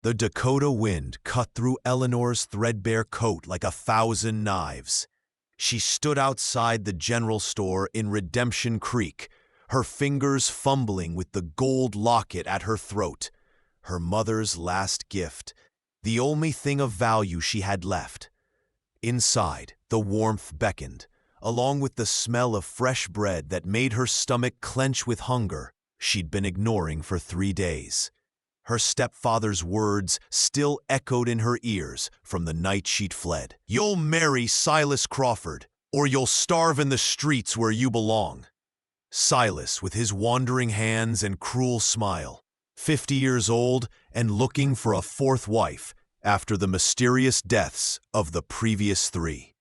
The Dakota wind cut through Eleanor's threadbare coat like 1,000 knives. She stood outside the general store in Redemption Creek, her fingers fumbling with the gold locket at her throat, her mother's last gift, the only thing of value she had left. Inside, the warmth beckoned, along with the smell of fresh bread that made her stomach clench with hunger she'd been ignoring for 3 days. Her stepfather's words still echoed in her ears from the night she'd fled. "You'll marry Silas Crawford, or you'll starve in the streets where you belong." Silas, with his wandering hands and cruel smile, 50 years old and looking for a 4th wife after the mysterious deaths of the previous 3.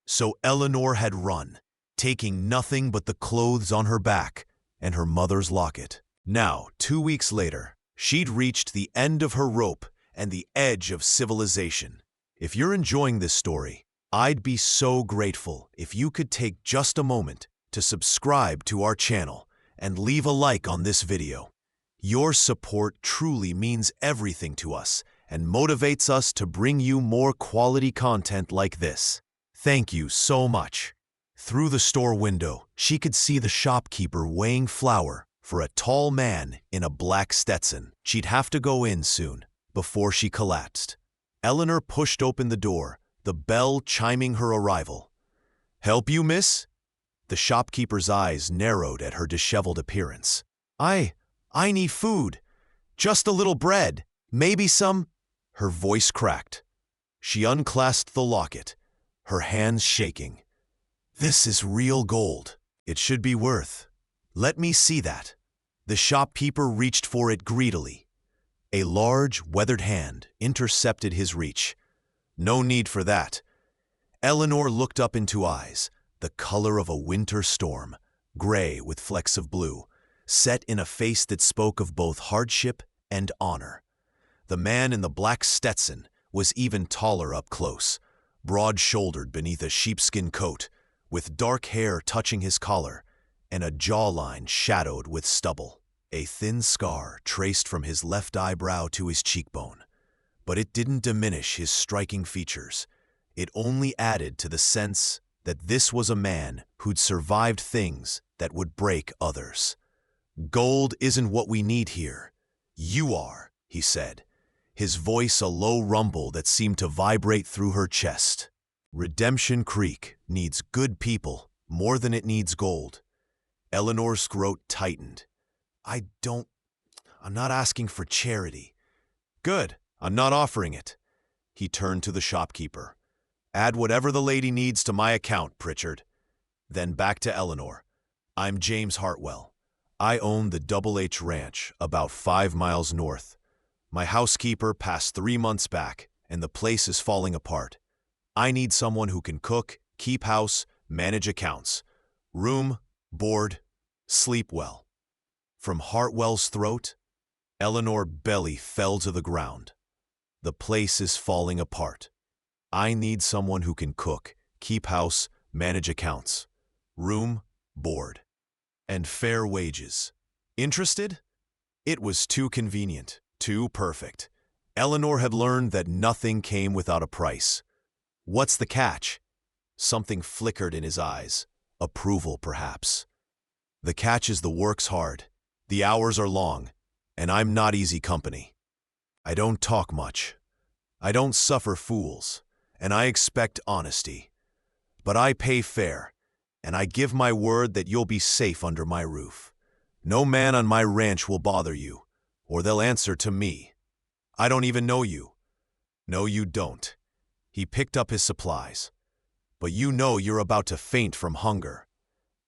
So Eleanor had run, taking nothing but the clothes on her back and her mother's locket. Now, 2 weeks later, she'd reached the end of her rope and the edge of civilization. If you're enjoying this story, I'd be so grateful if you could take just a moment to subscribe to our channel and leave a like on this video. Your support truly means everything to us and motivates us to bring you more quality content like this. Thank you so much. Through the store window, she could see the shopkeeper weighing flour for a tall man in a black Stetson. She'd have to go in soon, before she collapsed. Eleanor pushed open the door, the bell chiming her arrival. "Help you, miss?" The shopkeeper's eyes narrowed at her disheveled appearance. I need food. Just a little bread. Maybe some—" Her voice cracked. She unclasped the locket, her hands shaking. "This is real gold. It should be worth. Let me see that." The shopkeeper reached for it greedily. A large, weathered hand intercepted his reach. "No need for that." Eleanor looked up into eyes, the color of a winter storm, gray with flecks of blue, set in a face that spoke of both hardship and honor. The man in the black Stetson was even taller up close, broad-shouldered beneath a sheepskin coat, with dark hair touching his collar, and a jawline shadowed with stubble. A thin scar traced from his left eyebrow to his cheekbone. But it didn't diminish his striking features. It only added to the sense that this was a man who'd survived things that would break others. "Gold isn't what we need here. You are," he said, his voice a low rumble that seemed to vibrate through her chest. "Redemption Creek needs good people more than it needs gold." Eleanor's throat tightened. I'm not asking for charity." "Good, I'm not offering it." He turned to the shopkeeper. "Add whatever the lady needs to my account, Pritchard." Then back to Eleanor. "I'm James Hartwell. I own the Double H Ranch, about 5 miles north. My housekeeper passed 3 months back, and the place is falling apart. I need someone who can cook, keep house, manage accounts. Room, board, sleep well." From Hartwell's throat, Eleanor's belly fell to the ground. "The place is falling apart. I need someone who can cook, keep house, manage accounts. Room, board, and fair wages. Interested?" It was too convenient, too perfect. Eleanor had learned that nothing came without a price. "What's the catch?" Something flickered in his eyes. Approval, perhaps. "The catch is the work's hard. The hours are long, and I'm not easy company. I don't talk much. I don't suffer fools, and I expect honesty. But I pay fair, and I give my word that you'll be safe under my roof. No man on my ranch will bother you, or they'll answer to me. I don't even know you." "No, you don't." He picked up his supplies. "But you know you're about to faint from hunger,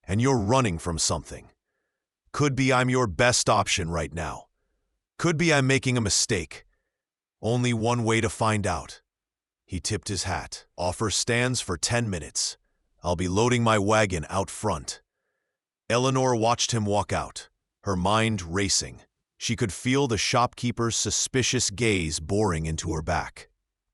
and you're running from something. Could be I'm your best option right now. Could be I'm making a mistake. Only one way to find out." He tipped his hat. "Offer stands for 10 minutes. I'll be loading my wagon out front." Eleanor watched him walk out, her mind racing. She could feel the shopkeeper's suspicious gaze boring into her back.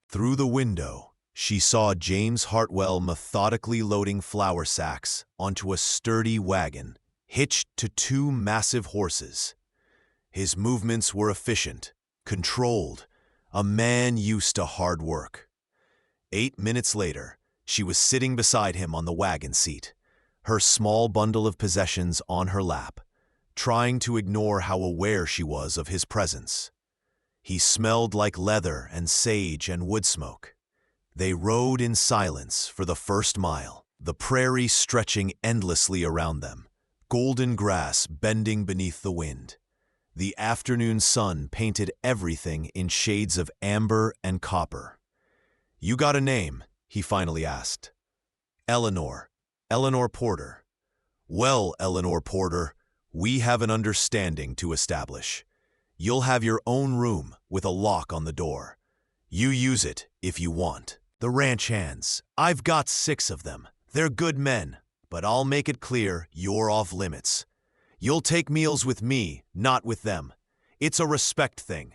Through the window, she saw James Hartwell methodically loading flour sacks onto a sturdy wagon hitched to 2 massive horses. His movements were efficient, controlled, a man used to hard work. 8 minutes later, she was sitting beside him on the wagon seat, her small bundle of possessions on her lap, trying to ignore how aware she was of his presence. He smelled like leather and sage and wood smoke. They rode in silence for the first mile, the prairie stretching endlessly around them, golden grass bending beneath the wind. The afternoon sun painted everything in shades of amber and copper. "You got a name?" he finally asked. "Eleanor. Eleanor Porter." "Well, Eleanor Porter, we have an understanding to establish. You'll have your own room with a lock on the door. You use it if you want." "The ranch hands. I've got 6 of them. They're good men, but I'll make it clear you're off limits. You'll take meals with me, not with them. It's a respect thing.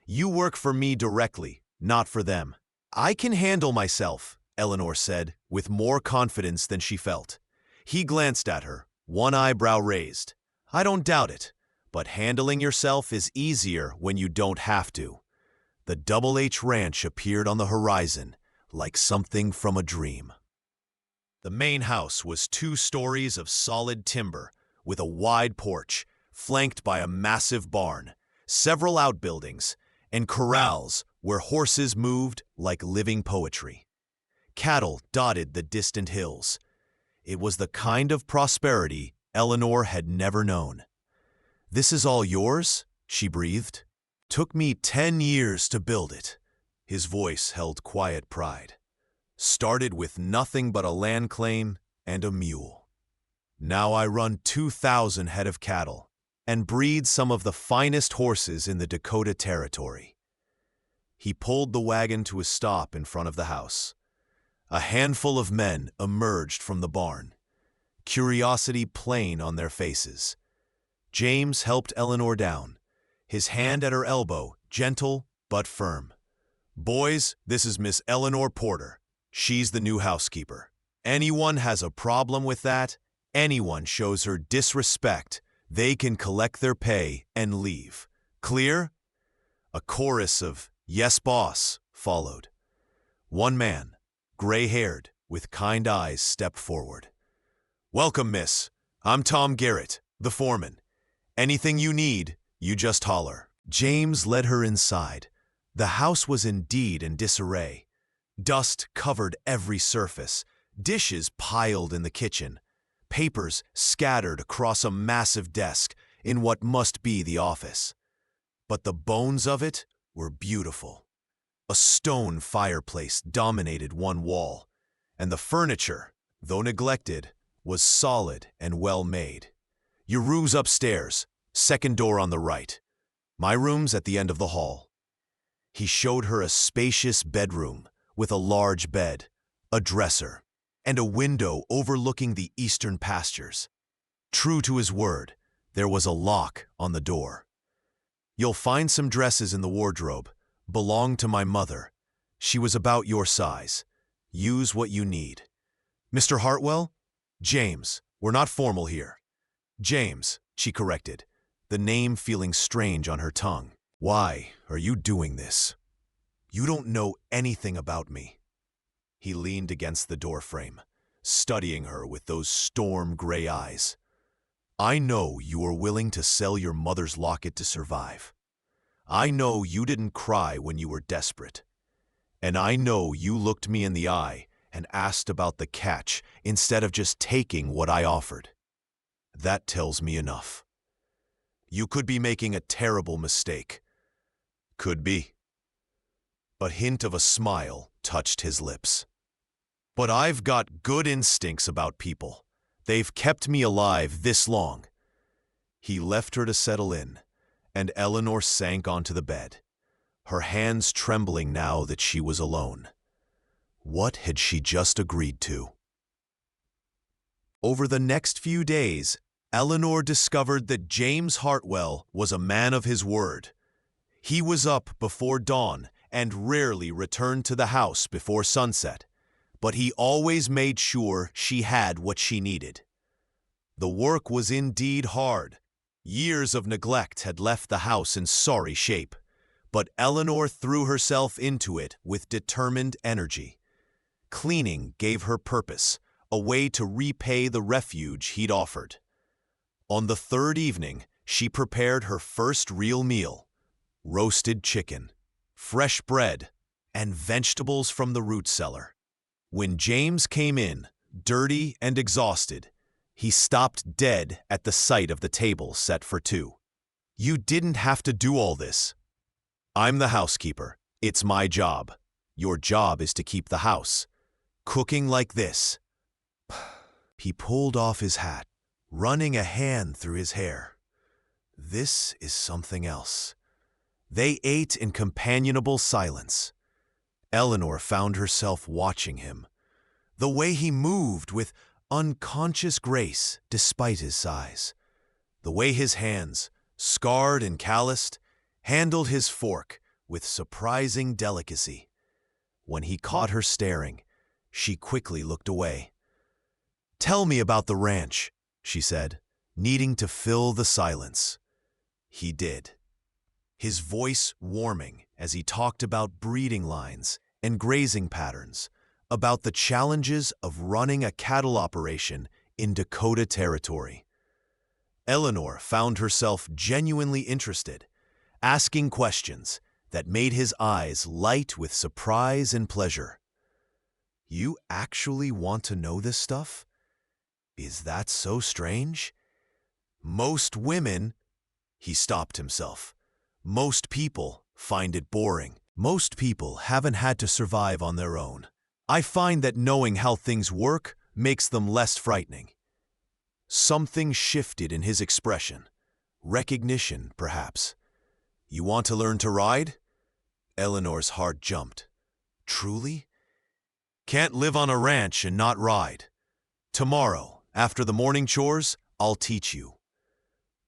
You work for me directly, not for them." "I can handle myself," Eleanor said, with more confidence than she felt. He glanced at her, one eyebrow raised. "I don't doubt it, but handling yourself is easier when you don't have to." The Double H Ranch appeared on the horizon, like something from a dream. The main house was 2 stories of solid timber, with a wide porch, flanked by a massive barn, several outbuildings, and corrals where horses moved like living poetry. Cattle dotted the distant hills. It was the kind of prosperity Eleanor had never known. "This is all yours?" she breathed. "Took me 10 years to build it." His voice held quiet pride. "Started with nothing but a land claim and a mule. Now I run 2,000 head of cattle and breed some of the finest horses in the Dakota Territory." He pulled the wagon to a stop in front of the house. A handful of men emerged from the barn, curiosity plain on their faces. James helped Eleanor down, his hand at her elbow, gentle but firm. "Boys, this is Miss Eleanor Porter. She's the new housekeeper. Anyone has a problem with that, anyone shows her disrespect, they can collect their pay and leave. Clear?" A chorus of "Yes, boss" followed. One man, gray-haired, with kind eyes, stepped forward. "Welcome, miss. I'm Tom Garrett, the foreman. Anything you need, you just holler." James led her inside. The house was indeed in disarray. Dust covered every surface, dishes piled in the kitchen, papers scattered across a massive desk in what must be the office. But the bones of it were beautiful. A stone fireplace dominated one wall, and the furniture, though neglected, was solid and well made. "Your room's upstairs, second door on the right. My room's at the end of the hall." He showed her a spacious bedroom with a large bed, a dresser, and a window overlooking the eastern pastures. True to his word, there was a lock on the door. "You'll find some dresses in the wardrobe. Belonged to my mother. She was about your size. Use what you need." "Mr. Hartwell?" "James. We're not formal here." "James," she corrected, the name feeling strange on her tongue. "Why are you doing this? You don't know anything about me." He leaned against the doorframe, studying her with those storm-gray eyes. "I know you were willing to sell your mother's locket to survive. I know you didn't cry when you were desperate. And I know you looked me in the eye and asked about the catch instead of just taking what I offered. That tells me enough. You could be making a terrible mistake." "Could be." A hint of a smile touched his lips. "But I've got good instincts about people. They've kept me alive this long." He left her to settle in, and Eleanor sank onto the bed, her hands trembling now that she was alone. What had she just agreed to? Over the next few days, Eleanor discovered that James Hartwell was a man of his word. He was up before dawn and rarely returned to the house before sunset, but he always made sure she had what she needed. The work was indeed hard. Years of neglect had left the house in sorry shape, but Eleanor threw herself into it with determined energy. Cleaning gave her purpose, a way to repay the refuge he'd offered. On the third evening, she prepared her first real meal: roasted chicken, fresh bread, and vegetables from the root cellar. When James came in, dirty and exhausted, he stopped dead at the sight of the table set for two. "You didn't have to do all this. I'm the housekeeper. It's my job. Your job is to keep the house. Cooking like this." He pulled off his hat, running a hand through his hair. This is something else. They ate in companionable silence. Eleanor found herself watching him. The way he moved with unconscious grace despite his size. The way his hands, scarred and calloused, handled his fork with surprising delicacy. When he caught her staring, she quickly looked away. "Tell me about the ranch," she said, needing to fill the silence. He did, his voice warming as he talked about breeding lines and grazing patterns, about the challenges of running a cattle operation in Dakota Territory. Eleanor found herself genuinely interested, asking questions that made his eyes light with surprise and pleasure. "You actually want to know this stuff? Is that so strange? Most women—" He stopped himself. "Most people find it boring. Most people haven't had to survive on their own. I find that knowing how things work makes them less frightening." Something shifted in his expression. Recognition, perhaps. "You want to learn to ride?" Eleanor's heart jumped. Truly? Can't live on a ranch and not ride. Tomorrow, after the morning chores, I'll teach you.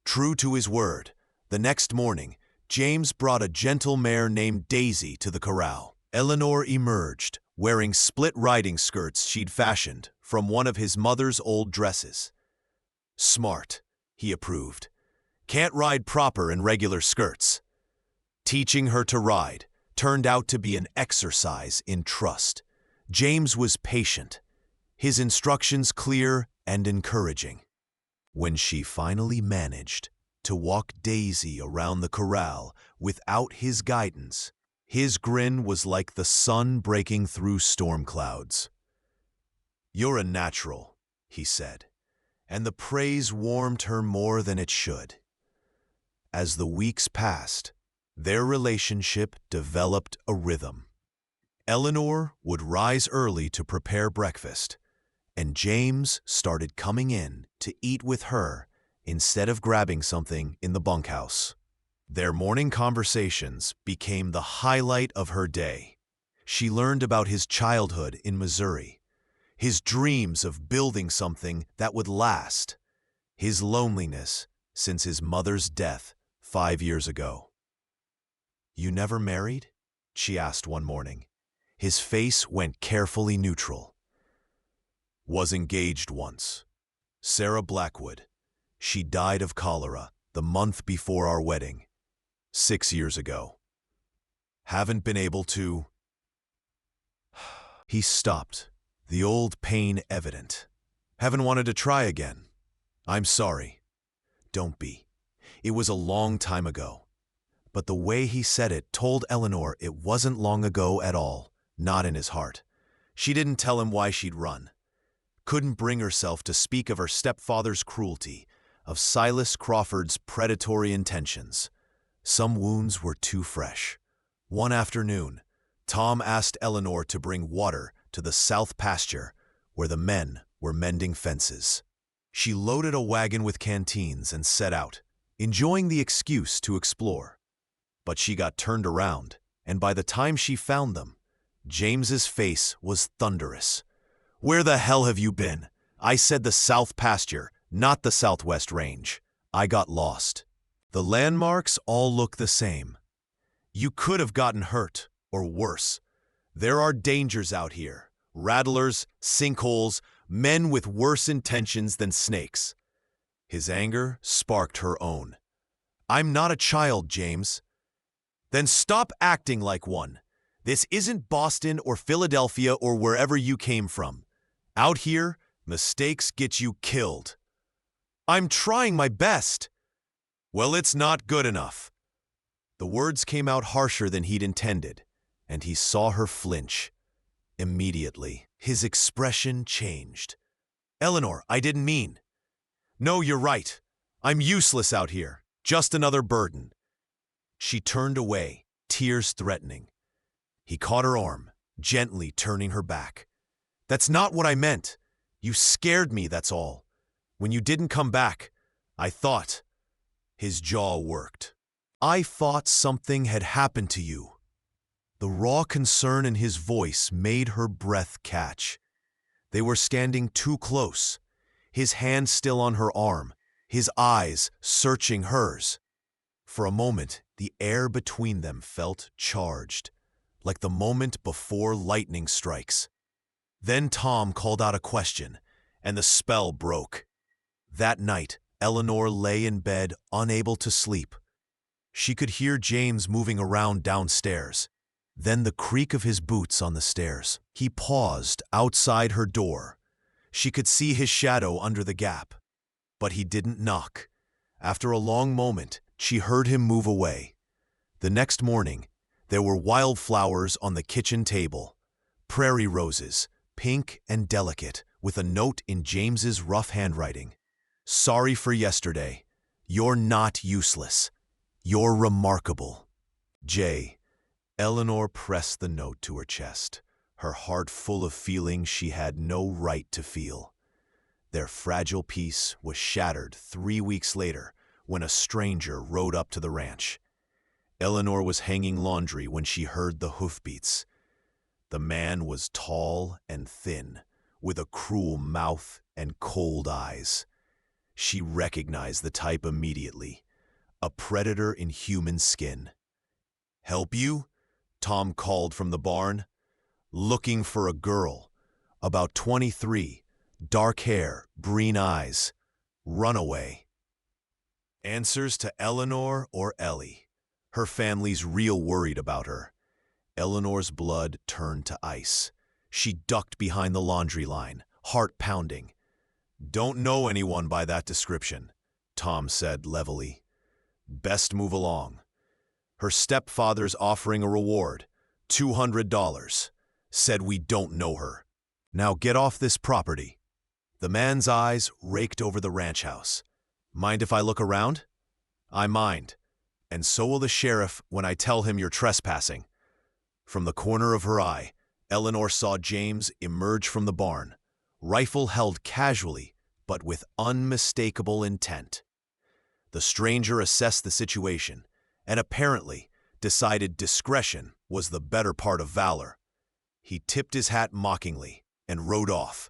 True to his word, the next morning, James brought a gentle mare named Daisy to the corral. Eleanor emerged, wearing split riding skirts she'd fashioned from one of his mother's old dresses. "Smart," he approved. "Can't ride proper in regular skirts." Teaching her to ride turned out to be an exercise in trust. James was patient, his instructions clear and encouraging. When she finally managed to walk Daisy around the corral without his guidance, his grin was like the sun breaking through storm clouds. "You're a natural," he said, and the praise warmed her more than it should. As the weeks passed, their relationship developed a rhythm. Eleanor would rise early to prepare breakfast, and James started coming in to eat with her instead of grabbing something in the bunkhouse. Their morning conversations became the highlight of her day. She learned about his childhood in Missouri, his dreams of building something that would last, his loneliness since his mother's death 5 years ago. "You never married?" she asked one morning. His face went carefully neutral. "Was engaged once. Sarah Blackwood. She died of cholera the month before our wedding, 6 years ago. Haven't been able to—" He stopped, the old pain evident. "Haven't wanted to try again. I'm sorry." "Don't be. It was a long time ago." But the way he said it told Eleanor it wasn't long ago at all, not in his heart. She didn't tell him why she'd run. Couldn't bring herself to speak of her stepfather's cruelty, of Silas Crawford's predatory intentions. Some wounds were too fresh. One afternoon, Tom asked Eleanor to bring water to the south pasture where the men were mending fences. She loaded a wagon with canteens and set out, enjoying the excuse to explore. But she got turned around, and by the time she found them, James's face was thunderous. "Where the hell have you been? I said the south pasture, not the southwest range. I got lost. The landmarks all look the same. You could have gotten hurt, or worse. There are dangers out here. Rattlers, sinkholes, men with worse intentions than snakes." His anger sparked her own. "I'm not a child, James." Then stop acting like one. This isn't Boston or Philadelphia or wherever you came from. Out here, mistakes get you killed. I'm trying my best. Well, it's not good enough. The words came out harsher than he'd intended, and he saw her flinch. Immediately, his expression changed. Eleanor, I didn't mean. No, you're right. I'm useless out here, just another burden. She turned away, tears threatening. He caught her arm, gently turning her back. That's not what I meant. You scared me, that's all. When you didn't come back, I thought. His jaw worked. I thought something had happened to you. The raw concern in his voice made her breath catch. They were standing too close, his hand still on her arm, his eyes searching hers. For a moment, the air between them felt charged, like the moment before lightning strikes. Then Tom called out a question, and the spell broke. That night, Eleanor lay in bed, unable to sleep. She could hear James moving around downstairs. Then the creak of his boots on the stairs. He paused outside her door. She could see his shadow under the gap. But he didn't knock. After a long moment, she heard him move away. The next morning, there were wildflowers on the kitchen table. Prairie roses, pink and delicate, with a note in James's rough handwriting. Sorry for yesterday. You're not useless. You're remarkable. J. Eleanor pressed the note to her chest, her heart full of feelings she had no right to feel. Their fragile peace was shattered 3 weeks later when a stranger rode up to the ranch. Eleanor was hanging laundry when she heard the hoofbeats. The man was tall and thin, with a cruel mouth and cold eyes. She recognized the type immediately, a predator in human skin. Help you? Tom called from the barn. Looking for a girl, about 23, dark hair, green eyes, runaway. Answers to Eleanor or Ellie. Her family's real worried about her. Eleanor's blood turned to ice. She ducked behind the laundry line, heart pounding. Don't know anyone by that description, Tom said levelly. Best move along. Her stepfather's offering a reward, $200. Said we don't know her. Now get off this property. The man's eyes raked over the ranch house. Mind if I look around? I mind. And so will the sheriff when I tell him you're trespassing. From the corner of her eye, Eleanor saw James emerge from the barn, rifle held casually, but with unmistakable intent. The stranger assessed the situation, and apparently decided discretion was the better part of valor. He tipped his hat mockingly and rode off.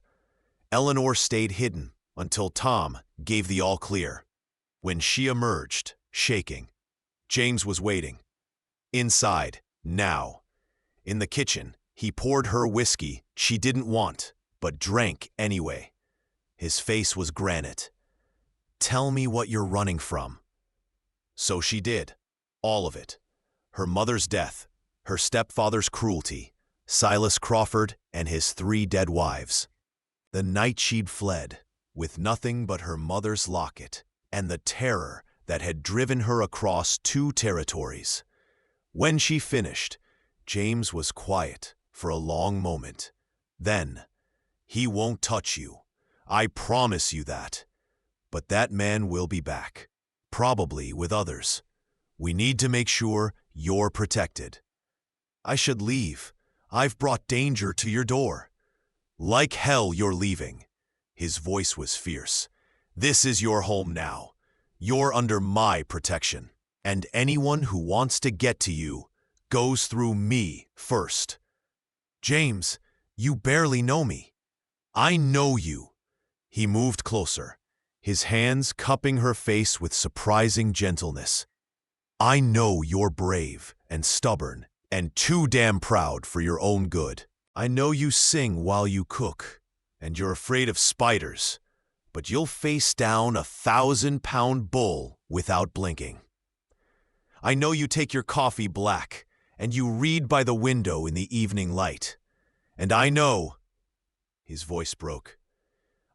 Eleanor stayed hidden until Tom gave the all-clear. When she emerged, shaking, James was waiting. Inside, now. In the kitchen, he poured her whiskey she didn't want, but drank anyway. His face was granite. Tell me what you're running from. So she did. All of it. Her mother's death, her stepfather's cruelty, Silas Crawford and his 3 dead wives. The night she'd fled, with nothing but her mother's locket and the terror that had driven her across 2 territories. When she finished, James was quiet for a long moment. Then, he won't touch you. I promise you that. But that man will be back, probably with others. We need to make sure you're protected. I should leave. I've brought danger to your door. Like hell you're leaving. His voice was fierce. This is your home now. You're under my protection. And anyone who wants to get to you goes through me first. James, you barely know me. I know you. He moved closer, his hands cupping her face with surprising gentleness. I know you're brave and stubborn and too damn proud for your own good. I know you sing while you cook, and you're afraid of spiders, but you'll face down a 1,000-pound bull without blinking. I know you take your coffee black, and you read by the window in the evening light. And I know," his voice broke,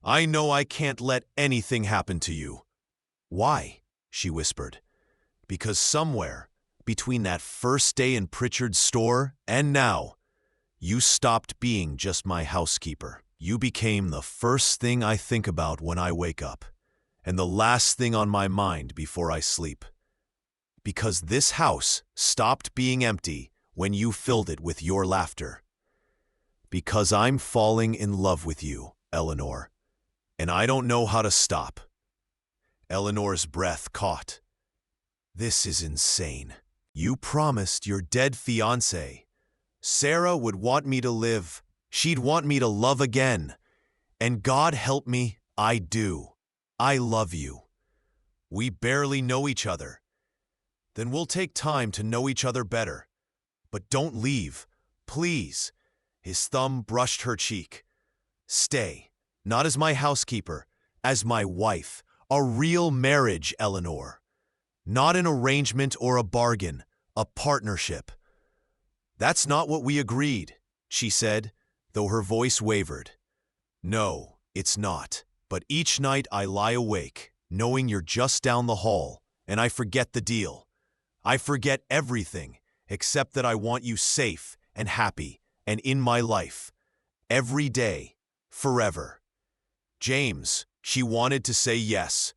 "I know I can't let anything happen to you." "Why?" she whispered. "Because somewhere, between that first day in Pritchard's store and now, you stopped being just my housekeeper. You became the first thing I think about when I wake up, and the last thing on my mind before I sleep. Because this house stopped being empty when you filled it with your laughter. Because I'm falling in love with you, Eleanor, and I don't know how to stop." Eleanor's breath caught. "This is insane. You promised your dead fiancé. Sarah would want me to live. She'd want me to love again. And God help me, I do. I love you. We barely know each other. Then we'll take time to know each other better. But don't leave, please." His thumb brushed her cheek. "Stay, not as my housekeeper, as my wife. A real marriage, Eleanor. Not an arrangement or a bargain, a partnership." "That's not what we agreed," she said, though her voice wavered. "No, it's not. But each night I lie awake, knowing you're just down the hall, and I forget the deal. I forget everything, except that I want you safe and happy and in my life. Every day, forever." James, she wanted to say yes.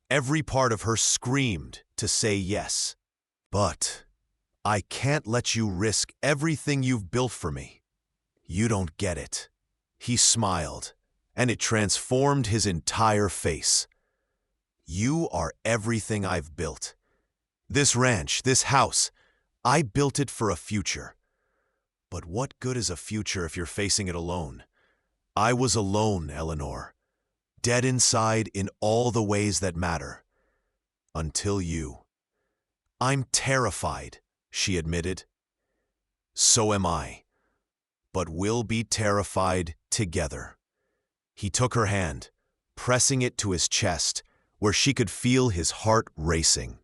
Every part of her screamed to say yes. "But I can't let you risk everything you've built for me. You don't get it." He smiled, and it transformed his entire face. "You are everything I've built. This ranch, this house, I built it for a future. But what good is a future if you're facing it alone? I was alone, Eleanor. Dead inside in all the ways that matter. Until you." "I'm terrified," she admitted. "So am I. But we'll be terrified together." He took her hand, pressing it to his chest, where she could feel his heart racing.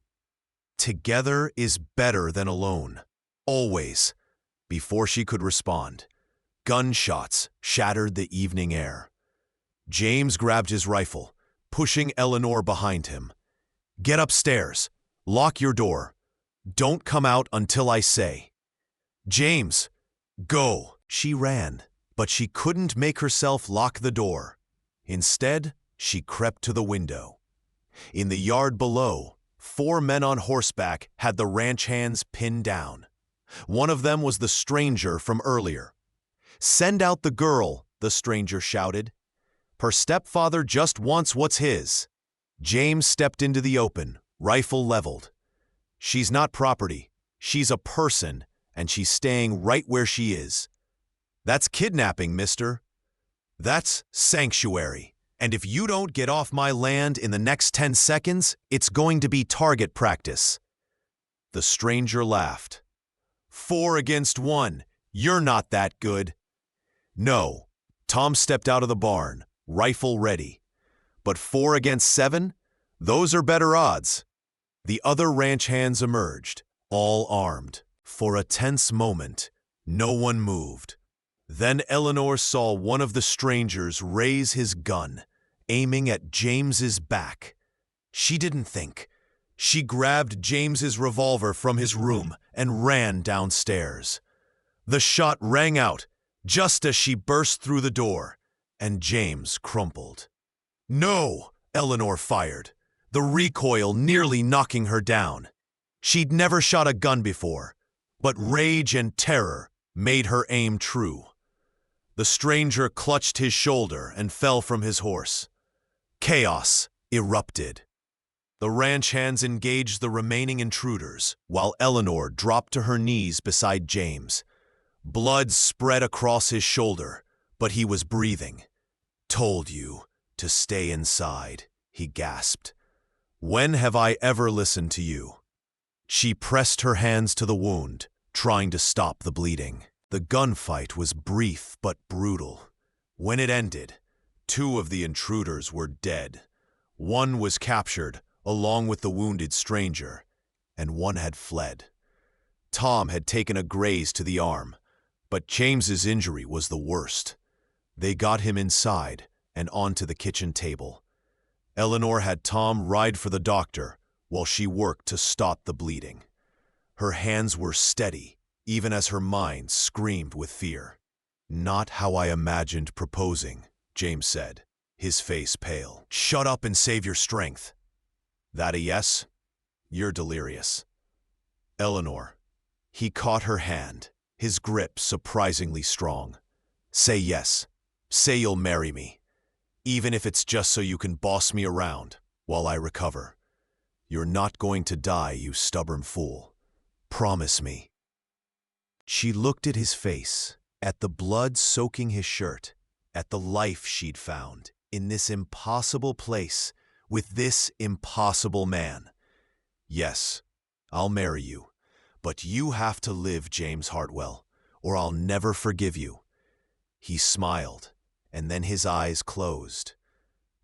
"Together is better than alone. Always." Before she could respond, gunshots shattered the evening air. James grabbed his rifle, pushing Eleanor behind him. "Get upstairs. Lock your door. Don't come out until I say." "James, go!" She ran, but she couldn't make herself lock the door. Instead, she crept to the window. In the yard below, 4 men on horseback had the ranch hands pinned down. One of them was the stranger from earlier. "Send out the girl," the stranger shouted. "Her stepfather just wants what's his." James stepped into the open, rifle leveled. "She's not property. She's a person, and she's staying right where she is. That's kidnapping, mister. That's sanctuary. And if you don't get off my land in the next 10 seconds, it's going to be target practice." The stranger laughed. 4 against 1. You're not that good." "No." Tom stepped out of the barn, rifle ready. "But 4 against 7? Those are better odds." The other ranch hands emerged, all armed. For a tense moment, no one moved. Then Eleanor saw one of the strangers raise his gun, aiming at James's back. She didn't think. She grabbed James's revolver from his room and ran downstairs. The shot rang out just as she burst through the door, and James crumpled. "No!" Eleanor fired, the recoil nearly knocking her down. She'd never shot a gun before, but rage and terror made her aim true. The stranger clutched his shoulder and fell from his horse. Chaos erupted. The ranch hands engaged the remaining intruders, while Eleanor dropped to her knees beside James. Blood spread across his shoulder, but he was breathing. "Told you to stay inside," he gasped. "When have I ever listened to you?" She pressed her hands to the wound, trying to stop the bleeding. The gunfight was brief but brutal. When it ended, 2 of the intruders were dead. One was captured, along with the wounded stranger, and one had fled. Tom had taken a graze to the arm, but James's injury was the worst. They got him inside and onto the kitchen table. Eleanor had Tom ride for the doctor while she worked to stop the bleeding. Her hands were steady, even as her mind screamed with fear. "Not how I imagined proposing," James said, his face pale. "Shut up and save your strength." "That a yes? You're delirious." "Eleanor." He caught her hand, his grip surprisingly strong. "Say yes. Say you'll marry me. Even if it's just so you can boss me around while I recover. You're not going to die, you stubborn fool. Promise me." She looked at his face, at the blood soaking his shirt, at the life she'd found in this impossible place with this impossible man. "Yes, I'll marry you, but you have to live, James Hartwell, or I'll never forgive you." He smiled, and then his eyes closed.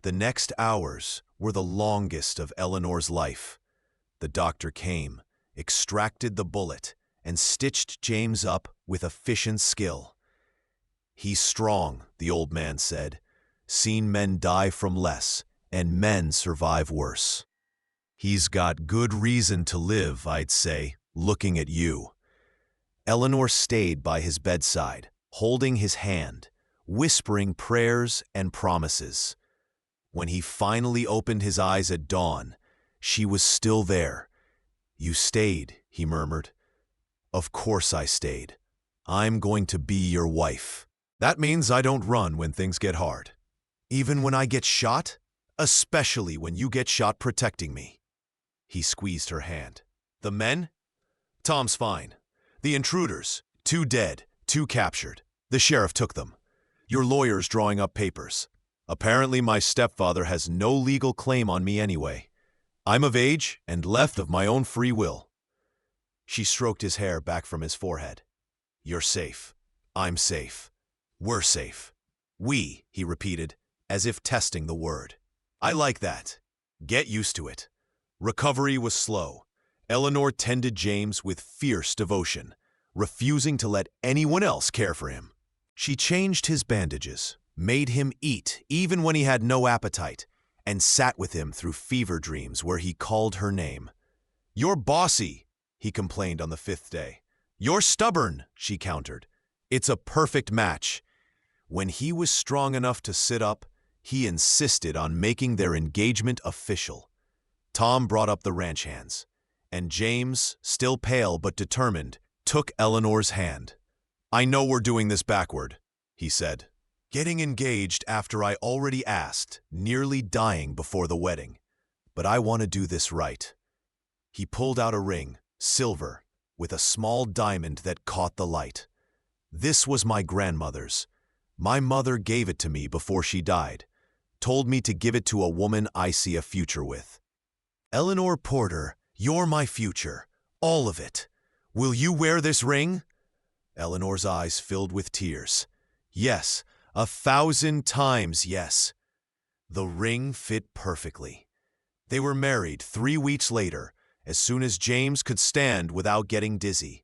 The next hours were the longest of Eleanor's life. The doctor came, extracted the bullet, and stitched James up with efficient skill. "He's strong," the old man said. "Seen men die from less, and men survive worse. He's got good reason to live, I'd say, looking at you." Eleanor stayed by his bedside, holding his hand, whispering prayers and promises. When he finally opened his eyes at dawn, she was still there. "You stayed," he murmured. "Of course I stayed. I'm going to be your wife. That means I don't run when things get hard. Even when I get shot? Especially when you get shot protecting me." He squeezed her hand. "The men? Tom's fine. The intruders, 2 dead, 2 captured. The sheriff took them. Your lawyer's drawing up papers. Apparently my stepfather has no legal claim on me anyway. I'm of age and left of my own free will." She stroked his hair back from his forehead. "You're safe. I'm safe. We're safe. We," he repeated, as if testing the word. "I like that. Get used to it." Recovery was slow. Eleanor tended James with fierce devotion, refusing to let anyone else care for him. She changed his bandages, made him eat even when he had no appetite, and sat with him through fever dreams where he called her name. "You're bossy," he complained on the 5th day. "You're stubborn," she countered. "It's a perfect match." When he was strong enough to sit up, he insisted on making their engagement official. Tom brought up the ranch hands, and James, still pale but determined, took Eleanor's hand. "I know we're doing this backward," he said. "Getting engaged after I already asked, nearly dying before the wedding. But I want to do this right." He pulled out a ring, silver, with a small diamond that caught the light. "This was my grandmother's. My mother gave it to me before she died, told me to give it to a woman I see a future with. Eleanor Porter, you're my future, all of it. Will you wear this ring?" Eleanor's eyes filled with tears. Yes, 1,000 times yes. The ring fit perfectly. They were married 3 weeks later, as soon as James could stand without getting dizzy.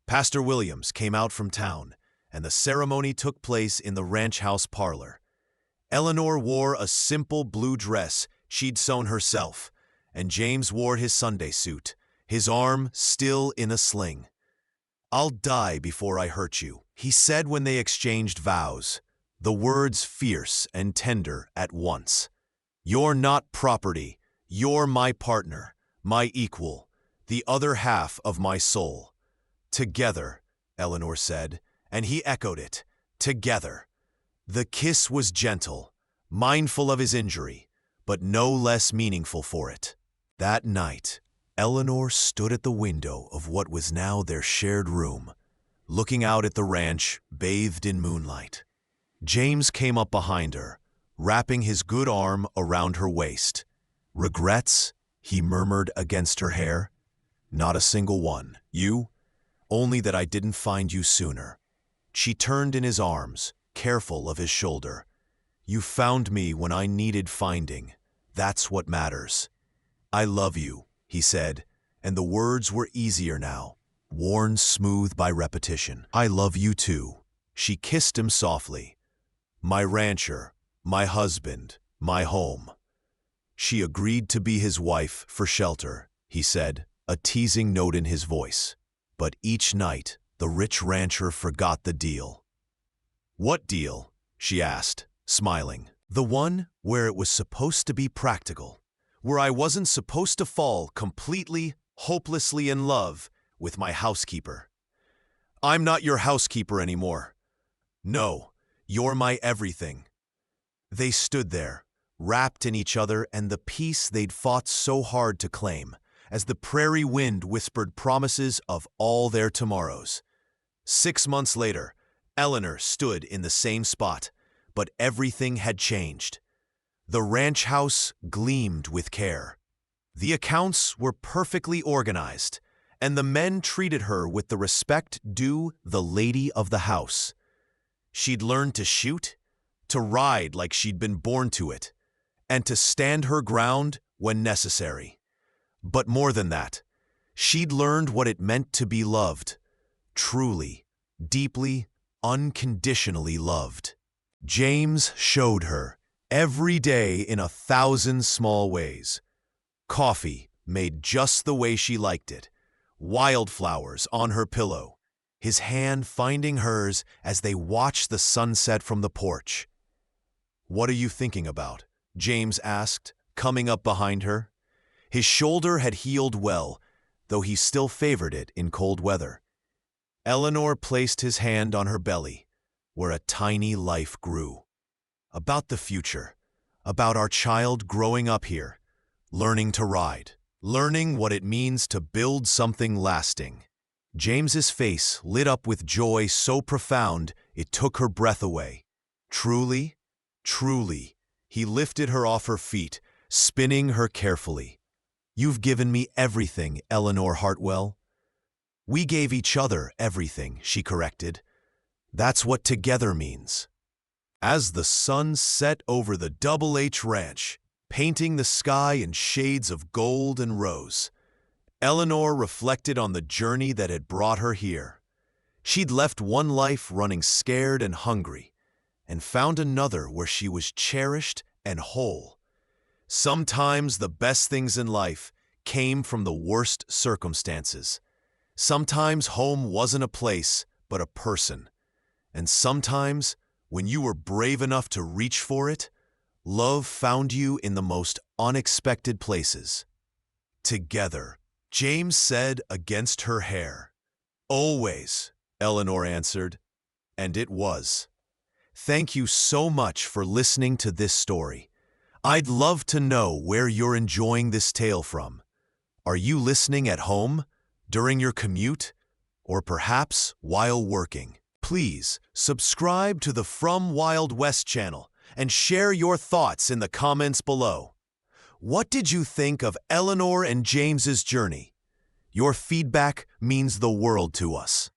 Pastor Williams came out from town, and the ceremony took place in the ranch house parlor. Eleanor wore a simple blue dress she'd sewn herself, and James wore his Sunday suit, his arm still in a sling. "I'll die before I hurt you," he said when they exchanged vows, the words fierce and tender at once. "You're not property. You're my partner, my equal, the other half of my soul." "Together," Eleanor said, and he echoed it. "Together." The kiss was gentle, mindful of his injury, but no less meaningful for it. That night, Eleanor stood at the window of what was now their shared room, looking out at the ranch bathed in moonlight. James came up behind her, wrapping his good arm around her waist. "Regrets?" he murmured against her hair. "Not a single one. You? Only that I didn't find you sooner." She turned in his arms, careful of his shoulder. "You found me when I needed finding. That's what matters." "I love you," he said, and the words were easier now, worn smooth by repetition. I love you too. She kissed him softly. My rancher, my husband, my home. She agreed to be his wife for shelter, he said, a teasing note in his voice. But each night, the rich rancher forgot the deal. What deal? She asked, smiling. The one where it was supposed to be practical, where I wasn't supposed to fall completely, hopelessly in love with my housekeeper. I'm not your housekeeper anymore. No, you're my everything. They stood there, wrapped in each other and the peace they'd fought so hard to claim, as the prairie wind whispered promises of all their tomorrows. 6 months later, Eleanor stood in the same spot, but everything had changed. The ranch house gleamed with care. The accounts were perfectly organized, and the men treated her with the respect due the lady of the house. She'd learned to shoot, to ride like she'd been born to it, and to stand her ground when necessary. But more than that, she'd learned what it meant to be loved, truly, deeply, unconditionally loved. James showed her, every day in 1,000 small ways. Coffee made just the way she liked it, wildflowers on her pillow, his hand finding hers as they watched the sunset from the porch. What are you thinking about? James asked, coming up behind her. His shoulder had healed well, though he still favored it in cold weather. Eleanor placed his hand on her belly, where a tiny life grew. About the future, about our child growing up here, learning to ride, learning what it means to build something lasting. James's face lit up with joy so profound it took her breath away. Truly, truly, he lifted her off her feet, spinning her carefully. You've given me everything, Eleanor Hartwell. We gave each other everything, she corrected. That's what together means. As the sun set over the Double H Ranch, painting the sky in shades of gold and rose, Eleanor reflected on the journey that had brought her here. She'd left one life running scared and hungry, and found another where she was cherished and whole. Sometimes the best things in life came from the worst circumstances. Sometimes home wasn't a place, but a person. And sometimes, when you were brave enough to reach for it, love found you in the most unexpected places. Together, James said against her hair. Always, Eleanor answered, and it was. Thank you so much for listening to this story. I'd love to know where you're enjoying this tale from. Are you listening at home, during your commute, or perhaps while working? Please subscribe to the From Wild West channel and share your thoughts in the comments below. What did you think of Eleanor and James's journey? Your feedback means the world to us.